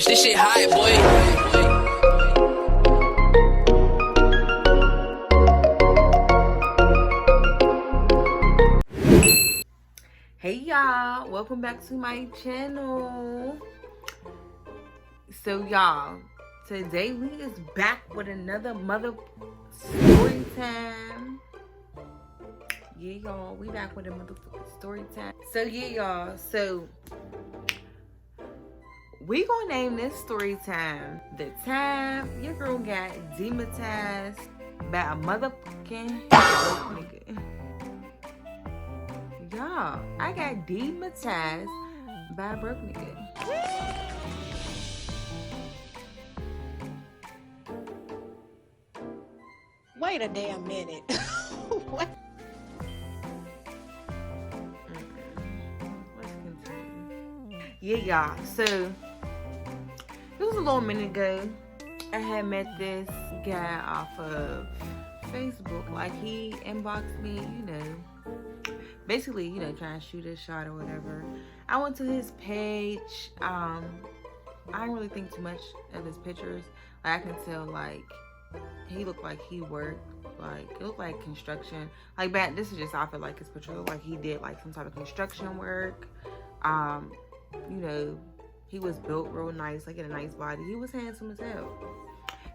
fresh. This shit hot, boy. Hey y'all, welcome back to my channel. So y'all, today we is back with another mother story time. Yeah y'all, we back with a motherfucking story time. So yeah y'all, so we gonna name this story time the time your girl got demonetized by a motherfucking nigga. Y'all, I got demonetized by a broke nigga. Wait a damn minute. What? Let's continue. Yeah, y'all. So, it was a little minute ago. I had met this guy off of Facebook. Like, he inboxed me, basically, trying to shoot a shot or whatever. I went to his page. I didn't really think too much of his pictures. Like, I can tell, like, he looked like he worked. Like, it looked like construction. Like, this is just off of, like, his picture. It looked like he did, like, some type of construction work. He was built real nice. Like, in a nice body. He was handsome as hell.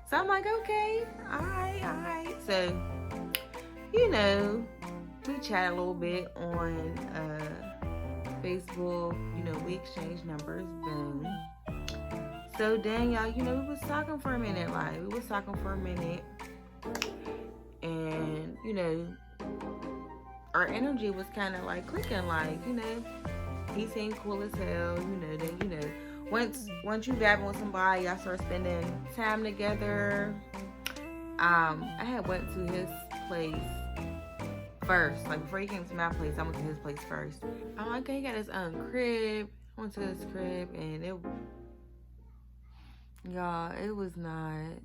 So, I'm like, okay. Alright. So, we chat a little bit on Facebook. We exchanged numbers. Boom. So then, y'all, we was talking for a minute. And, our energy was kind of like clicking. Like, he seemed cool as hell. Then, once you vibing with somebody, y'all start spending time together. I had went to his place first. Like, before he came to my place, I went to his place first. I'm like, okay, he got his own crib. I went to his crib, and it was not.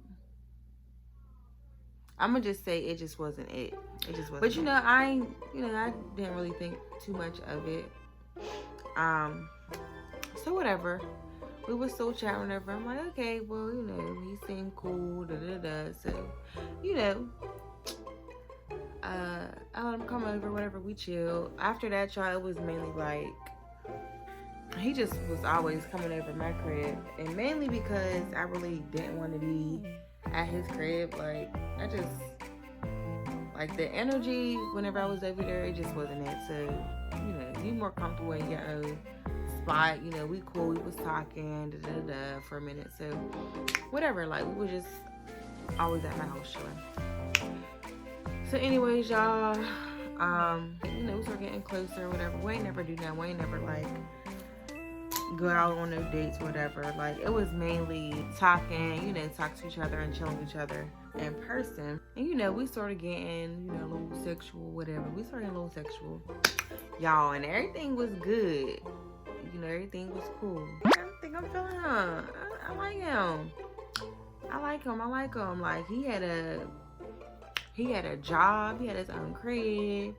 I'm gonna just say it just wasn't it. It just wasn't. But I didn't really think too much of it. So whatever. We were still chatting whatever. I'm like, okay, well, he seemed cool, So, I let him come over, whatever, we chill. After that, y'all, it was mainly like, he just was always coming over my crib. And mainly because I really didn't want to be at his crib. Like, the energy whenever I was over there, it just wasn't it. So, you more comfortable in your own spot. We cool, we was talking, for a minute. So, whatever, like, we were just always at my house chilling. So, anyways, y'all, we start getting closer, whatever. We ain't never do that. We ain't never, like, go out on no dates, whatever. Like, it was mainly talking, talk to each other and chilling with each other in person. And, we started getting, a little sexual, whatever. We started getting a little sexual, y'all, and everything was good. Everything was cool. I think I'm feeling him. I like him. Like, he had a job. He had his own crib.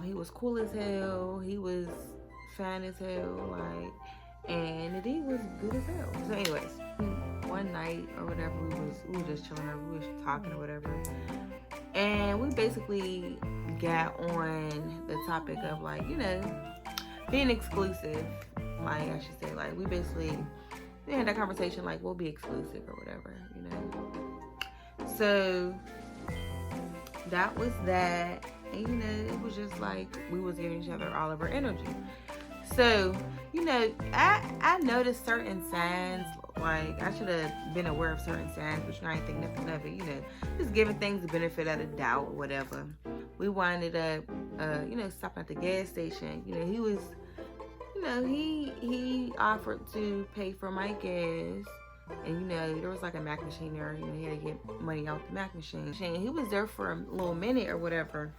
He was cool as hell. He was fine as hell. Like, and the D was good as hell. So, anyways, one night or whatever, we were just chilling. We was talking or whatever, and we basically got on the topic of, like, being exclusive. Like, I should say, like, we had that conversation, like, we'll be exclusive or whatever, So that was that. And, it was just like we was giving each other all of our energy. So, I noticed certain signs. Like, I should have been aware of certain signs, but I ain't think nothing of it. Just giving things the benefit of the doubt or whatever. We winded up, stopping at the gas station. He was, he offered to pay for my gas. And, there was like a Mac machine there. He had to get money out the Mac machine. He was there for a little minute or whatever.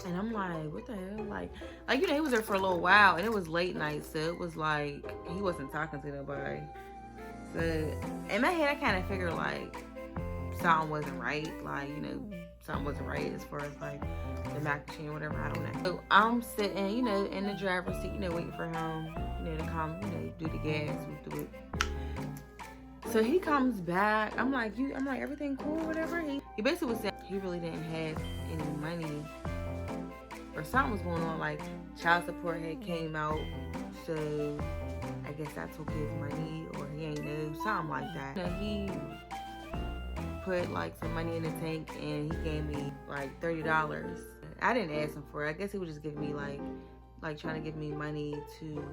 And I'm like, what the hell? Like, he was there for a little while, and it was late night, so it was like he wasn't talking to nobody. So in my head, I kind of figured, like, something wasn't right. Like, something wasn't right as far as, like, the Mac machine or whatever. I don't know. So I'm sitting, in the driver's seat, waiting for him, to come, do the gas. We do it. So he comes back. I'm like, everything cool, whatever. He basically was saying he really didn't have any money, or something was going on. Like child support had came out, so I guess I took his money, or he ain't know, something like that. He put like some money in the tank, and he gave me like $30. I didn't ask him for it. I guess he was just giving me like trying to give me money to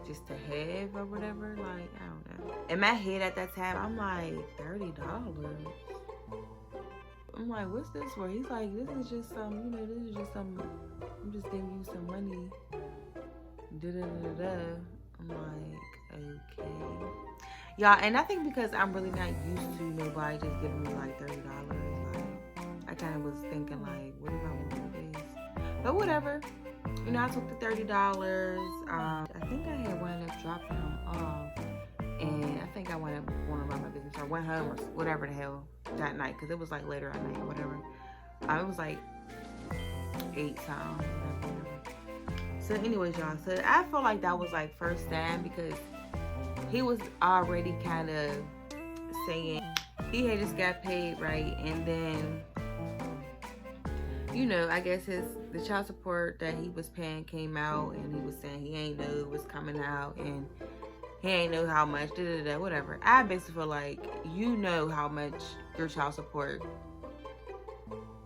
just to have or whatever. Like, I don't know. In my head at that time, I'm like, $30. I'm like, what's this for? He's like, this is just some, I'm just giving you some money. Da-da-da-da-da. I'm like, okay. Y'all, and I think because I'm really not used to nobody just giving me like $30, like, I kind of was thinking like, what if I want this? But whatever. I took the $30. I think I had wound up dropping him off, and I think I wound up going about my business, or went home, or whatever the hell that night, because it was like later at night or whatever. It was like 8 times, whatever. So anyways, y'all, so I felt like that was like first time, because he was already kind of saying he had just got paid, right? And then I guess the child support that he was paying came out, and he was saying he ain't know it was coming out, and he ain't know how much, whatever. I basically feel like how much your child support,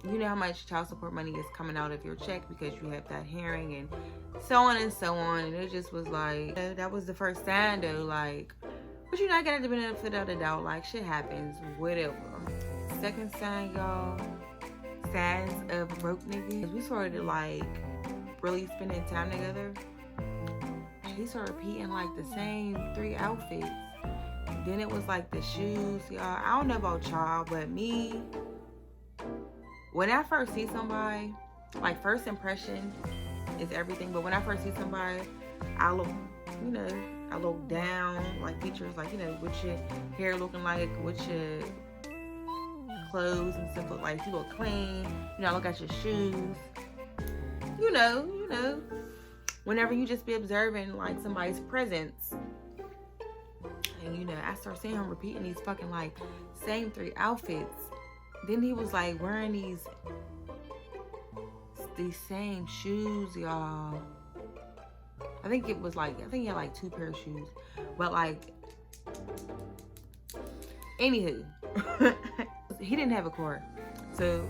how much child support money is coming out of your check, because you have that hearing and so on and so on. And it just was like, that was the first sign though, like, but I got the benefit of the doubt, like, shit happens, whatever. Second sign, y'all, signs of broke niggas. We started like really spending time together. He started repeating like the same 3 outfits. Then it was like the shoes, y'all. I don't know about y'all, but me, when I first see somebody, like, first impression is everything. But when I first see somebody, I look down, like features, like, what your hair looking like, what your clothes and stuff look like. You look clean. I look at your shoes. Whenever you just be observing like somebody's presence, and I start seeing him repeating these fucking like same 3 outfits. Then he was like wearing these same shoes, y'all. I think he had like 2 pair of shoes, but like, anywho. He didn't have a car, so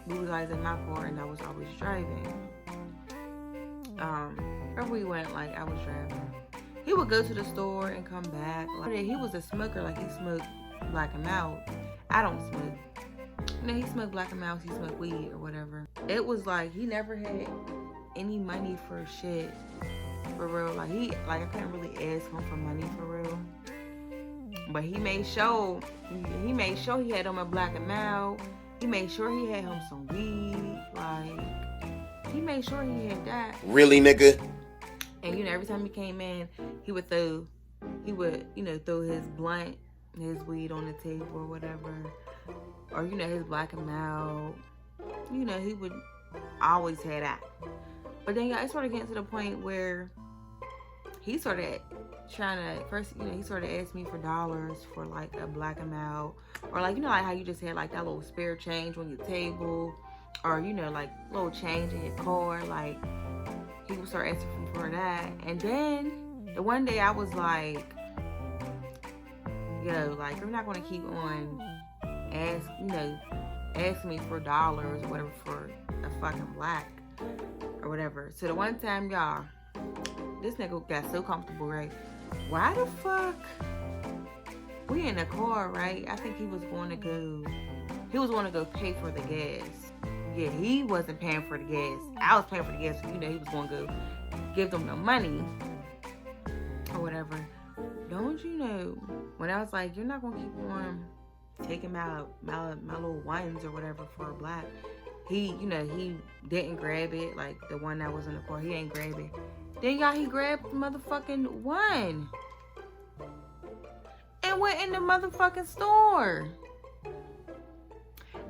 we was always in my car, and I was always driving. Wherever we went, like, I was driving. He would go to the store and come back. Like, he was a smoker, like, he smoked Black and Mild. I don't smoke. He smoked Black and Mild, he smoked weed or whatever. It was like he never had any money for shit, for real. Like, I couldn't really ask him for money for real. But he made sure he had him a Black and Mild. He made sure he had him some weed. Like, he made sure he had that. Really, nigga? And every time he came in, he would throw his blunt, his weed on the table or whatever. Or, his Black and Mild. He would always have that. But then it started getting to the point where he started trying to, first, he started asking me for dollars for like a Black and Mild, or like, like how you just had like that little spare change on your table, or like little change in your car. Like, he would start asking for that. And then the one day I was like, yo, like, you're not gonna keep on asking me for dollars or whatever for a fucking black or whatever. So the one time, y'all, this nigga got so comfortable, right? Why the fuck? We in the car, right? I think he was going to go pay for the gas. Yeah, he wasn't paying for the gas. I was paying for the gas. He was going to go give them the money or whatever. Don't you know, when I was like, you're not going to keep on taking my little ones or whatever for a black. He didn't grab it, like the one that was in the car. He didn't grab it. Then y'all, he grabbed the motherfucking one and went in the motherfucking store.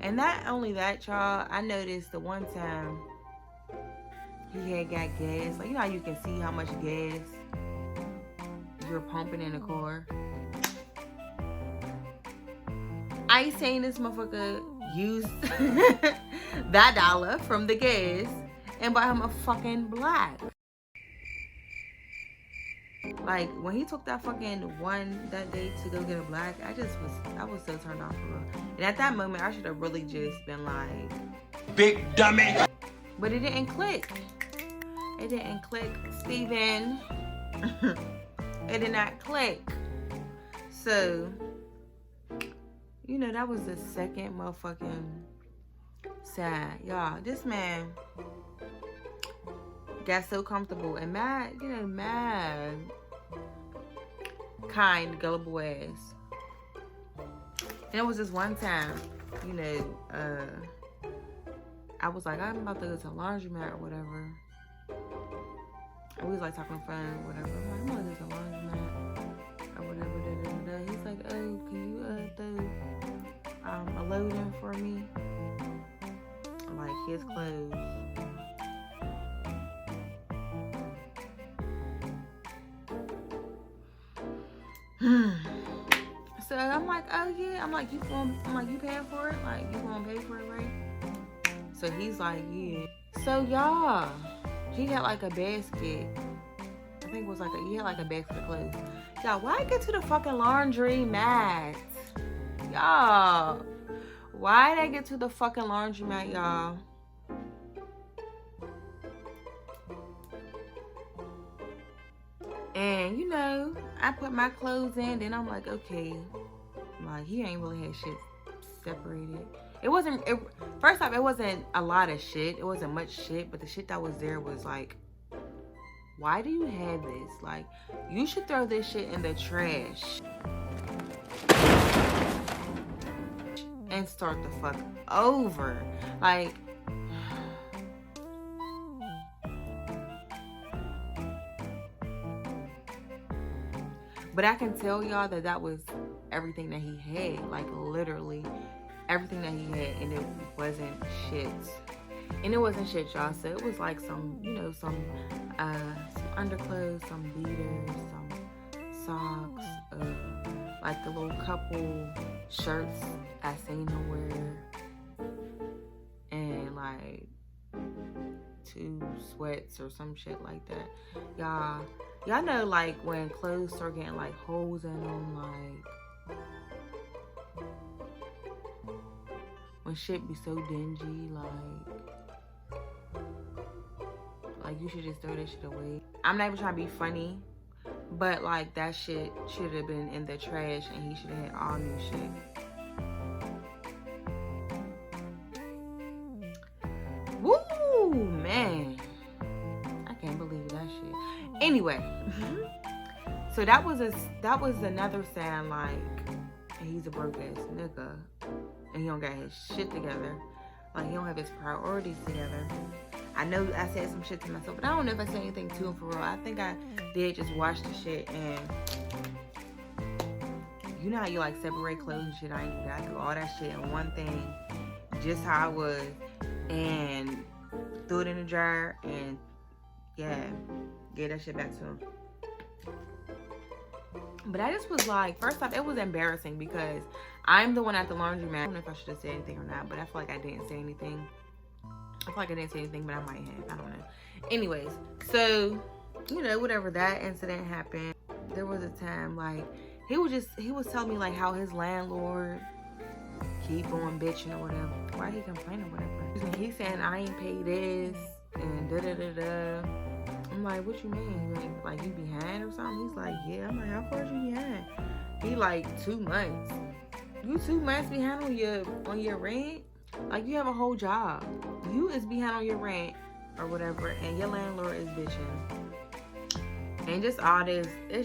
And not only that, y'all, I noticed the one time he had got gas. Like, you know how you can see how much gas you're pumping in the car? I seen this motherfucker use that dollar from the gas and buy him a fucking black. Like, when he took that fucking one that day to go get a black, I was so turned off for real. And at that moment, I should have really just been like, Big dummy. but it didn't click. It didn't click, Steven. It did not click. So, you know, that was the second motherfucking sign. Y'all, this man got so comfortable and mad, you know, mad, kind, gullible ass. And it was this one time, you know, I was like, I'm about to go to a laundromat or whatever. And we was like talking on the phone or whatever. I'm like, I'm gonna go to a laundromat or whatever. Da, da, da. He's like, oh, can you throw a load in for me? Like his clothes. So I'm like, oh yeah. I'm like, you paying for it? Like, you gonna pay for it, right? So he's like, yeah. So y'all, he had like a basket. I think it was like he had like a basket of clothes. Y'all, why get to the fucking laundry mat? Y'all, why did I get to the fucking laundromat, y'all? And you know, I put my clothes in, then I'm like, okay, like he ain't really had shit separated. First off, it wasn't a lot of shit. It wasn't much shit, but the shit that was there was like, why do you have this? Like, you should throw this shit in the trash and start the fuck over. Like, but I can tell y'all that was everything that he had. Like, literally everything that he had, and it wasn't shit. And it wasn't shit, y'all. So it was like some, you know, some underclothes, some beaters, some socks, like a little couple shirts I seen him wear, and like 2 sweats or some shit like that. Y'all know, like, when clothes start getting like holes in them, like when shit be so dingy, like you should just throw that shit away. I'm not even trying to be funny, but like that shit should have been in the trash and he should have had all new shit. Woo, man. I can't believe that shit. Anyway, so that was another sign, like, he's a broke ass nigga and he don't got his shit together. Like, he don't have his priorities together. I know I said some shit to myself, but I don't know if I said anything to him for real. I think I did just watch the shit, and you know how you like separate clothes and shit. I do all that shit in one thing, just how I was, and threw it in the dryer, and yeah, gave that shit back to him. But I just was like, first off, it was embarrassing because I'm the one at the laundromat. I don't know if I should have said anything or not, but I feel like I didn't say anything. I feel like I didn't say anything, but I might have. I don't know. Anyways, so, you know, whatever, that incident happened. There was a time, like, he was telling me, like, how his landlord keep on bitching or whatever. Why he complaining or whatever? He's saying, I ain't paid this, and da-da-da-da. I'm like, what you mean? Like, you behind or something? He's like, yeah. I'm like, how far is you behind? He like, 2 months. You 2 months behind on your rent? Like, you have a whole job. You is behind on your rent or whatever, and your landlord is bitching. And just all this, it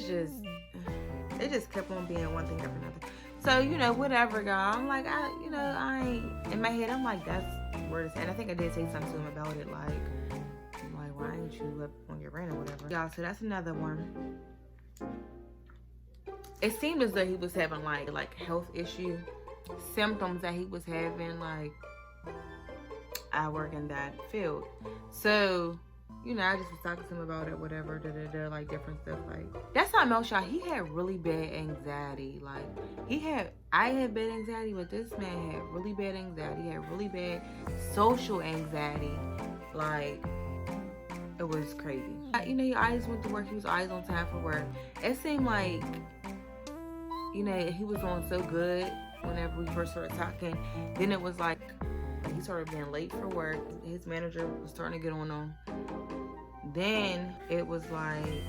just kept on being one thing after another. So, you know, whatever, y'all. I'm like, I ain't, in my head, I'm like, that's where it's at. And I think I did say something to him about it, like, why ain't you up on your rent or whatever? Y'all, so that's another one. It seemed as though he was having, like health issue symptoms that he was having. Like, I work in that field. So, you know, I just was talking to him about it, whatever, like different stuff. Like, that's not no shot. He had really bad anxiety. Like, I had bad anxiety, but this man had really bad anxiety. He had really bad social anxiety. Like, it was crazy. You know, he always went to work. He was always on time for work. It seemed like, you know, he was doing so good whenever we first started talking. Then it was like he started being late for work. His manager was starting to get on him. Then it was like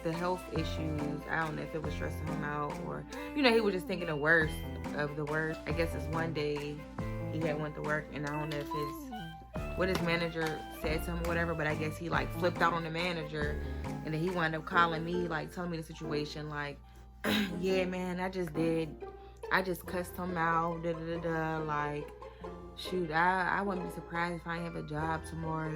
the health issues. I don't know if it was stressing him out or, you know, he was just thinking the worst of the worst. I guess it's one day he had went to work, and I don't know if what his manager said to him or whatever, but I guess he like flipped out on the manager, and then he wound up calling me, like telling me the situation, like, yeah, man, I just cussed him out, like, shoot, I wouldn't be surprised if I didn't have a job tomorrow,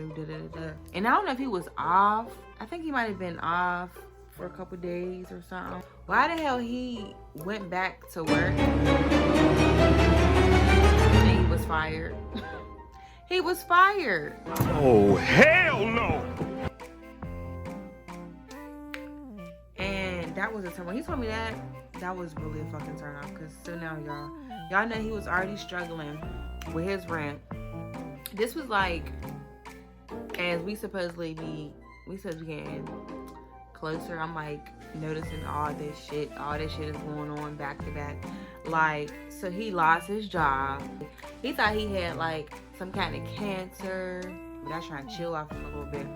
And I don't know if he was off. I think he might have been off for a couple days or something. Why the hell he went back to work and he was fired? He was fired. Oh, hell no! And that was a turn. When he told me that was really a fucking turn off. Because so now y'all know he was already struggling with his rent. This was like, as we supposedly getting closer, I'm like noticing all this shit is going on back to back. Like, so he lost his job. He thought he had like some kind of cancer, but I was trying to chill off him a little bit.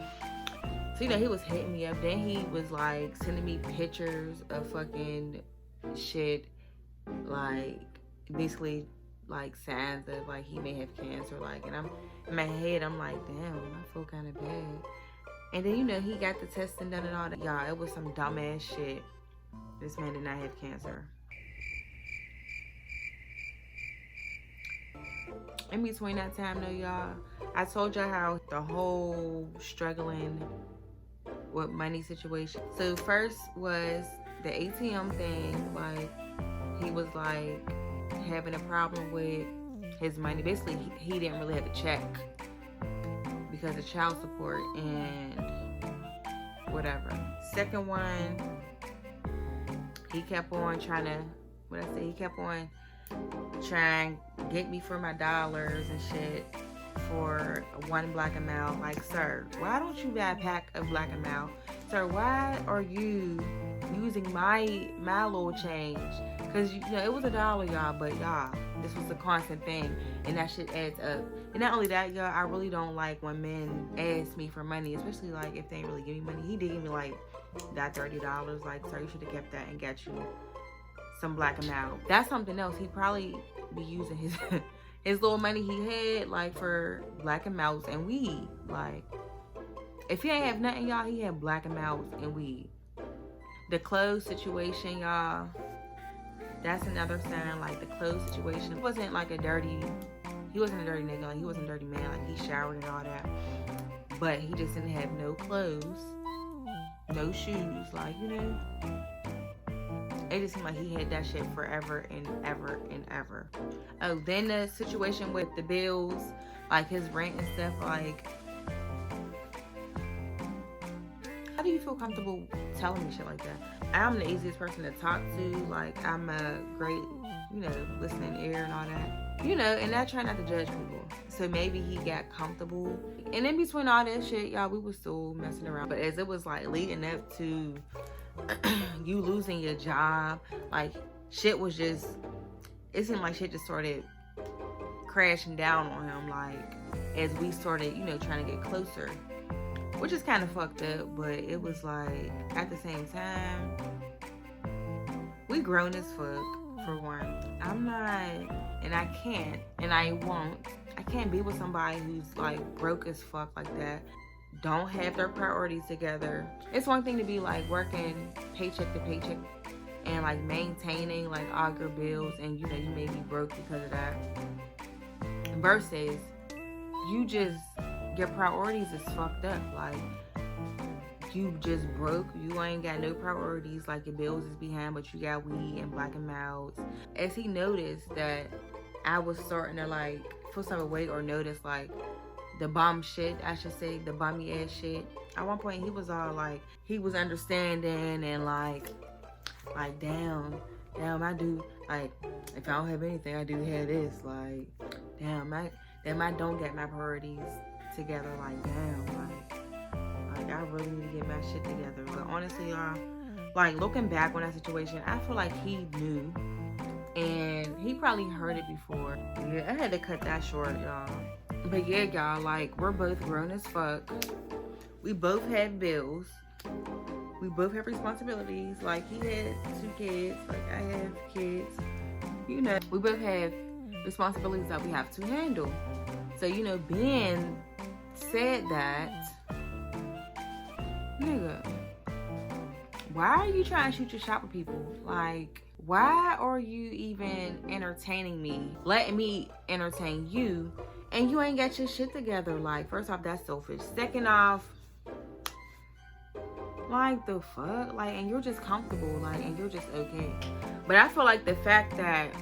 So, you know, he was hitting me up. Then he was like sending me pictures of fucking shit, like basically like signs of like he may have cancer. Like, and I'm in my head, I'm like, damn, I feel kind of bad. And then, you know, he got the testing done and all that. Y'all, it was some dumbass shit. This man did not have cancer. In between that time though, y'all, I told y'all how the whole struggling with money situation. So first was the ATM thing. Like, he was like having a problem with his money. Basically, he didn't really have a check because of child support and whatever. Second one, he kept on trying to, he kept on trying to get me for my dollars and shit for one black amount. Like, sir, why don't you buy a pack of black amount? Sir, why are you using my little change? Because, you know, it was $1, y'all, but y'all, this was a constant thing, and that shit adds up. And not only that, y'all, I really don't like when men ask me for money, especially like if they ain't really give me money. He did give me like that $30. Like, sir, you should have kept that and got you some black amount. That's something else. He probably be using his his little money he had like for black and mouse and weed. Like, if he ain't have nothing, y'all, he had black and mouse and weed. The clothes situation, y'all, that's another sign. Like, the clothes situation, he wasn't like a dirty nigga. Like, he wasn't a dirty man. Like, he showered and all that, but he just didn't have no clothes, no shoes. Like, you know, it just seemed like he had that shit forever and ever and ever. Oh, then the situation with the bills, like his rent and stuff. Like, how do you feel comfortable telling me shit like that? I'm the easiest person to talk to. Like, I'm a great, you know, listening ear and all that. You know, and I try not to judge people. So maybe he got comfortable. And in between all that shit, y'all, we were still messing around. But as it was like leading up to you losing your job, like, shit was just, it seemed like shit just started crashing down on him. Like, as we started, you know, trying to get closer. Which is kind of fucked up, but it was like, at the same time, we grown as fuck, for one. I'm not, and I can't, and I won't. I can't be with somebody who's like broke as fuck like that. Don't have their priorities together. It's one thing to be like working paycheck to paycheck and like maintaining like all your bills, and you know, you may be broke because of that. Versus you just, your priorities is fucked up. Like, you just broke, you ain't got no priorities, like your bills is behind, but you got weed and black and mouths. As he noticed that I was starting to like feel some way, or notice like the bum shit, I should say, the bummy ass shit. At one point, he was all like, he was understanding and like damn, I do, like, if I don't have anything, I do have this, like, damn, I don't get my priorities together, like, damn, like I really need to get my shit together. But honestly, y'all, like, looking back on that situation, I feel like he knew, and he probably heard it before. Yeah, I had to cut that short, y'all. But yeah, y'all, like, we're both grown as fuck. We both have bills. We both have responsibilities. Like, he had 2 kids. Like, I have kids. You know, we both have responsibilities that we have to handle. So, you know, being said that, nigga, why are you trying to shoot your shot with people? Like, why are you even entertaining me? Letting me entertain you, and you ain't got your shit together. Like, first off, that's selfish. Second off, like, the fuck? Like, and you're just comfortable, like, and you're just okay. But I feel like the fact that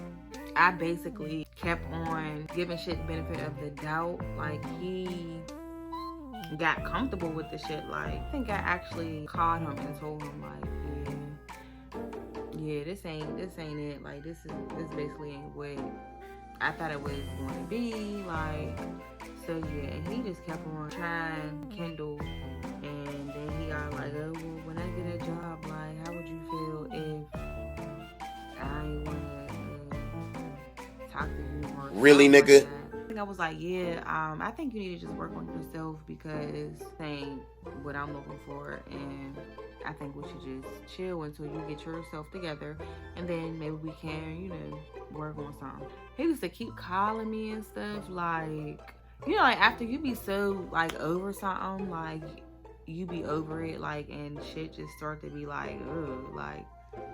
I basically kept on giving shit the benefit of the doubt, like, he got comfortable with the shit. Like, I think I actually called him and told him, like, yeah, this ain't it. Like, this basically ain't what I thought it was going to be. Like, so yeah, and he just kept on trying to kindle. And then he got like, oh, well, when I get a job, like, how would you feel if I want to talk to you more? Really, nigga? Like, I think I was like, yeah, I think you need to just work on yourself, because this ain't what I'm looking for. And I think we should just chill until you get yourself together. And then maybe we can, you know, work on something. He used to keep calling me and stuff. Like, you know, like, after you be so, like, over something, like, you be over it, like, and shit just start to be like, ugh, like,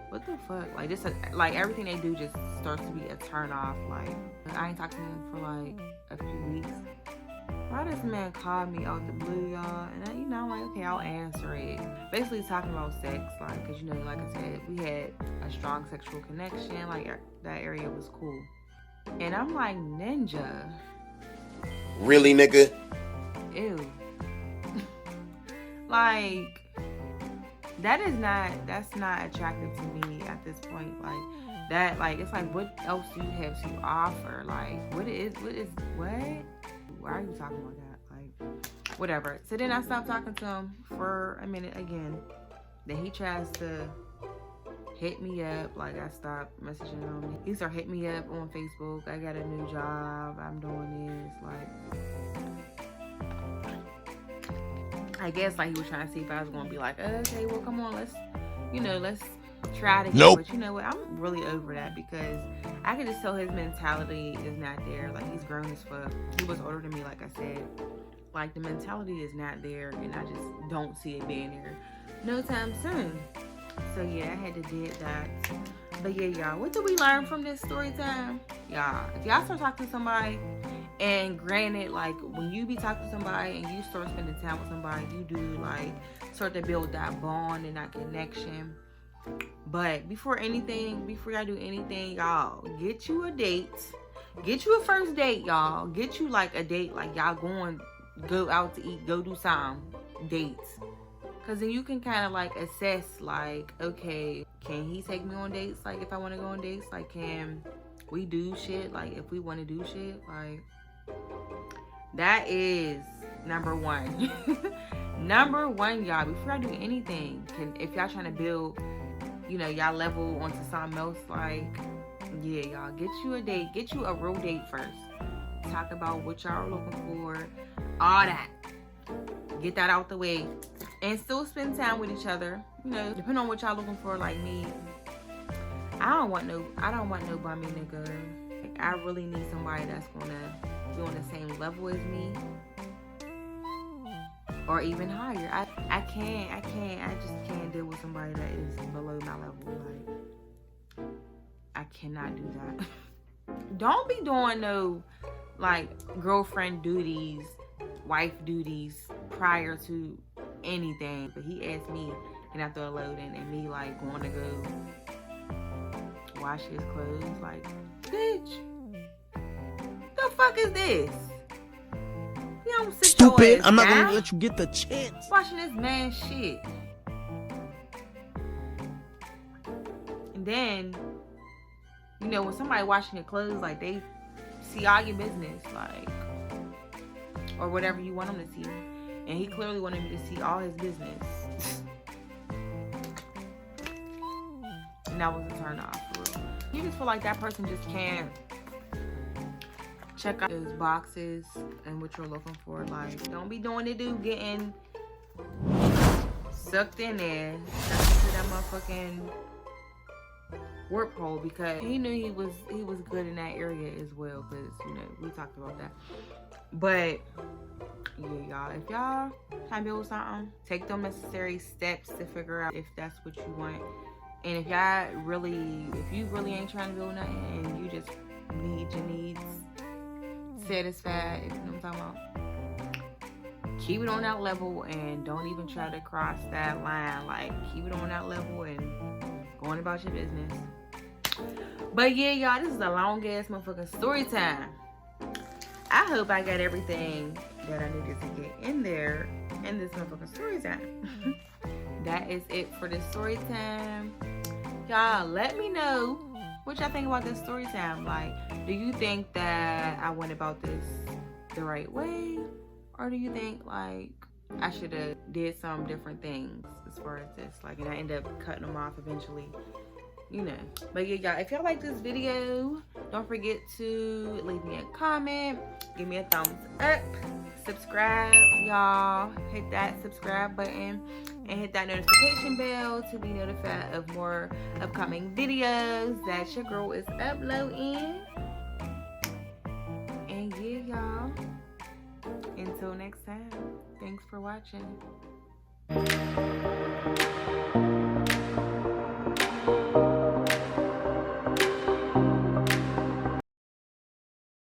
what the fuck? Like, just, like, everything they do just starts to be a turn off. Like, I ain't talked to him for, like, a few weeks. Why this man called me out the blue, y'all? And I, you know, I'm like, okay, I'll answer it. Basically talking about sex, like, because, you know, like I said, we had a strong sexual connection. Like, that area was cool. And I'm like, ninja. Really, nigga? Ew. Like, that's not attractive to me at this point. Like, that, like, it's like, what else do you have to offer? Like, what? Why are you talking about that? Like, whatever. So then I stopped talking to him for a minute again. Then he tries to hit me up. Like, I stopped messaging him. He started hitting me up on Facebook. I got a new job. I'm doing this. Like, I guess, like, he was trying to see if I was going to be like, okay, well, come on, let's try to. Nope. But you know what? I'm really over that, because I can just tell his mentality is not there. Like, he's grown as fuck. He was older than me, like I said. Like, the mentality is not there, and I just don't see it being there no time soon. So yeah, I had to did that. But yeah, y'all, what did we learn from this story time? Y'all, if y'all start talking to somebody, and granted, like, when you be talking to somebody and you start spending time with somebody, you do, like, start to build that bond and that connection. But before y'all do anything, y'all, get you a date. Get you a first date, y'all. Get you, like, a date, like, y'all go out to eat, go do some dates. Because then you can kind of, like, assess, like, okay, can he take me on dates? Like, if I want to go on dates, like, can we do shit? Like, if we want to do shit, like, that is number one. Number one, y'all, before I do anything, if y'all trying to build, you know, y'all level onto something else, like, yeah, y'all, get you a date. Get you a real date first. Talk about what y'all are looking for. All that. Get that out the way. And still spend time with each other. You know, depending on what y'all looking for. Like me, I don't want no bummy nigga. Like, I really need somebody that's gonna be on the same level as me, or even higher. I just can't deal with somebody that is below my level. Like, I cannot do that. Don't be doing no, like, girlfriend duties, wife duties prior to anything. But he asked me, can I throw a load in, and me, like, going to go wash his clothes. Like, bitch, the fuck is this? You don't sit Stupid. your ass I'm not down gonna let you get the chance. watching this man shit. And then, you know, when somebody washing your clothes, like, they see all your business, like, or whatever you want them to see. And he clearly wanted me to see all his business. And that was a turn off, for real. You just feel like that person just can't check out those boxes and what you're looking for. Like, don't be doing it, dude, getting sucked in there, stuck into that motherfucking warp hole, because he knew he was good in that area as well, because, you know, we talked about that. But yeah, y'all, if y'all trying to build something, take them necessary steps to figure out if that's what you want. And if you really ain't trying to build nothing and you just need your needs satisfied, you know what I'm talking about, keep it on that level and don't even try to cross that line. Like, keep it on that level and going about your business. But yeah, y'all, this is a long ass motherfucking story time. I hope I got everything that I needed to get in there in this motherfucking story time. That is it for this story time. Y'all, let me know what y'all think about this story time. Like, do you think that I went about this the right way? Or do you think, like, I should have did some different things as far as this? Like, and I end up cutting them off eventually. You know. But yeah, y'all, if y'all like this video, don't forget to leave me a comment, give me a thumbs up, subscribe, y'all, hit that subscribe button and hit that notification bell to be notified of more upcoming videos that your girl is uploading. And yeah, y'all, until next time, thanks for watching.